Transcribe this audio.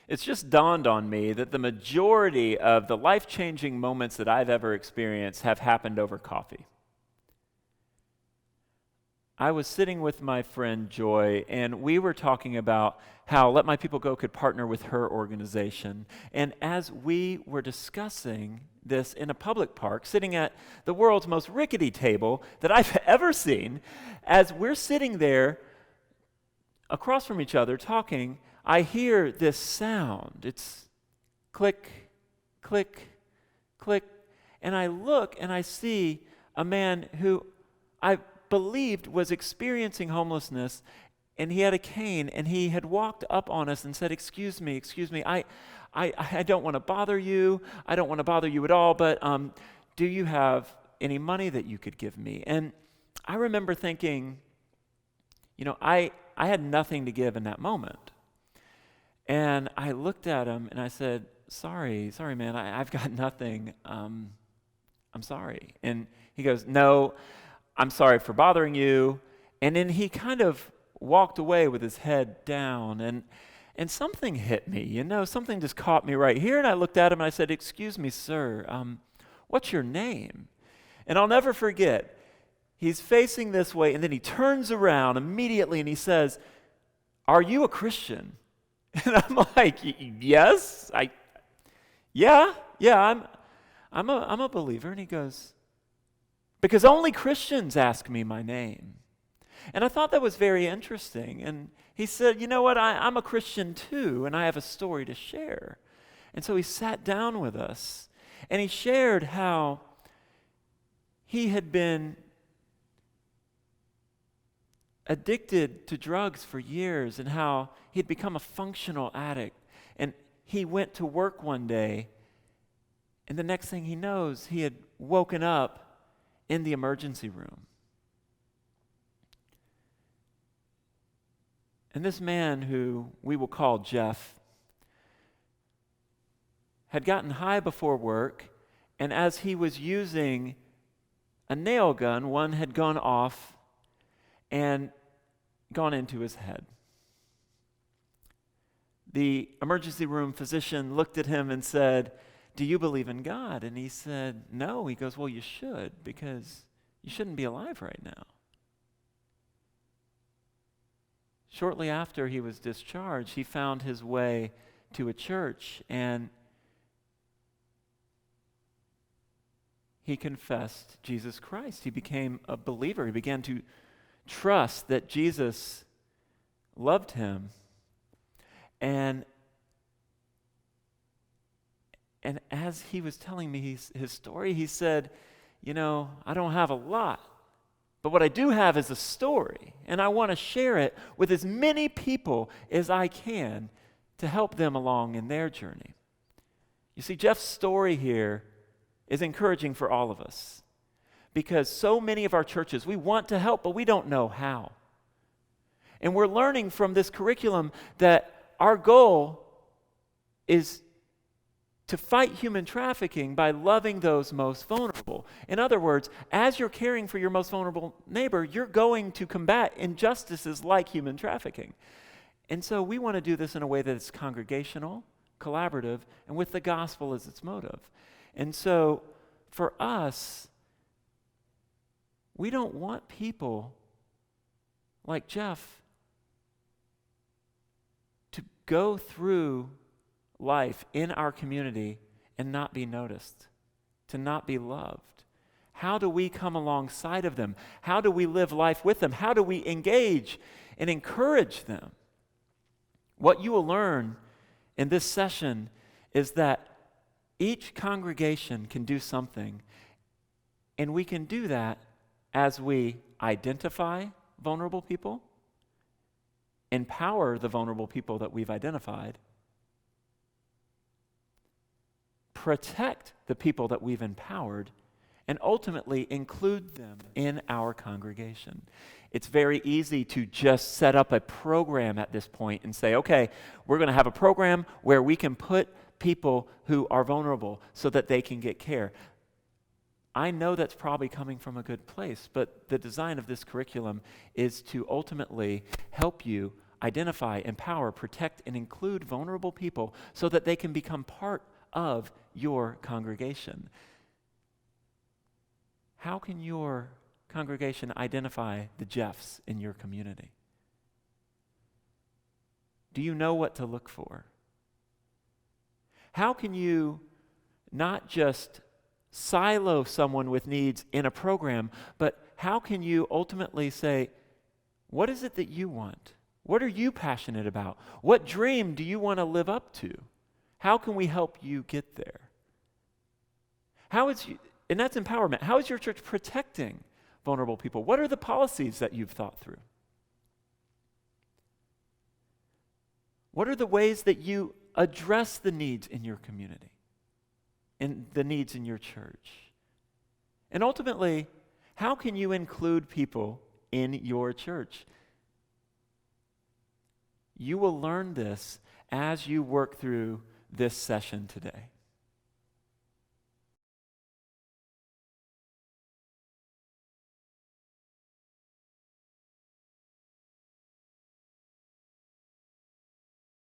It's just dawned on me that the majority of the life-changing moments that I've ever experienced have happened over coffee. I was sitting with my friend Joy, and we were talking about how Let My People Go could partner with her organization. And as we were discussing this in a public park, sitting at the world's most rickety table that I've ever seen, as we're sitting there across from each other talking, I hear this sound. It's click, click, click. And I look and I see a man who I believed was experiencing homelessness, and he had a cane, and he had walked up on us and said, excuse me, I don't want to bother you. I don't want to bother you at all, but do you have any money that you could give me? And I remember thinking, I had nothing to give in that moment. And I looked at him and I said, sorry, man, I've got nothing. I'm sorry. And he goes, no, I'm sorry for bothering you. And then he kind of walked away with his head down, and something hit me, something just caught me right here. And I looked at him and I said, excuse me, sir, what's your name? And I'll never forget, he's facing this way, and then he turns around immediately and he says, are you a Christian? And I'm like, yes, yeah, I'm a believer. And he goes, because only Christians ask me my name. And I thought that was very interesting. And he said, you know what, I'm a Christian too, and I have a story to share. And so he sat down with us, and he shared how he had been addicted to drugs for years, and how he'd become a functional addict. And he went to work one day, and the next thing he knows, he had woken up in the emergency room. And this man, who we will call Jeff, had gotten high before work, and as he was using a nail gun, one had gone off and gone into his head. The emergency room physician looked at him and said, do you believe in God? And he said, no. He goes, well, you should, because you shouldn't be alive right now. Shortly after he was discharged, he found his way to a church, and he confessed Jesus Christ. He became a believer. He began to trust that Jesus loved him. And as he was telling me his story, he said, I don't have a lot, but what I do have is a story, and I want to share it with as many people as I can to help them along in their journey. You see, Jeff's story here is encouraging for all of us, because so many of our churches, we want to help, but we don't know how. And we're learning from this curriculum that our goal is to fight human trafficking by loving those most vulnerable. In other words, as you're caring for your most vulnerable neighbor, you're going to combat injustices like human trafficking. And so we want to do this in a way that is congregational, collaborative, and with the gospel as its motive. And so for us, we don't want people like Jeff to go through life in our community and not be noticed, to not be loved. How do we come alongside of them? How do we live life with them? How do we engage and encourage them? What you will learn in this session is that each congregation can do something, and we can do that as we identify vulnerable people, empower the vulnerable people that we've identified, protect the people that we've empowered, and ultimately include them in our congregation. It's very easy to just set up a program at this point and say, okay, we're going to have a program where we can put people who are vulnerable so that they can get care. I know that's probably coming from a good place, but the design of this curriculum is to ultimately help you identify, empower, protect, and include vulnerable people so that they can become part of your congregation? How can your congregation identify the Jeffs in your community? Do you know what to look for? How can you not just silo someone with needs in a program, but how can you ultimately say, what is it that you want? What are you passionate about? What dream do you want to live up to? How can we help you get there? And that's empowerment. How is your church protecting vulnerable people? What are the policies that you've thought through? What are the ways that you address the needs in your community and the needs in your church? And ultimately, how can you include people in your church? You will learn this as you work through this session today.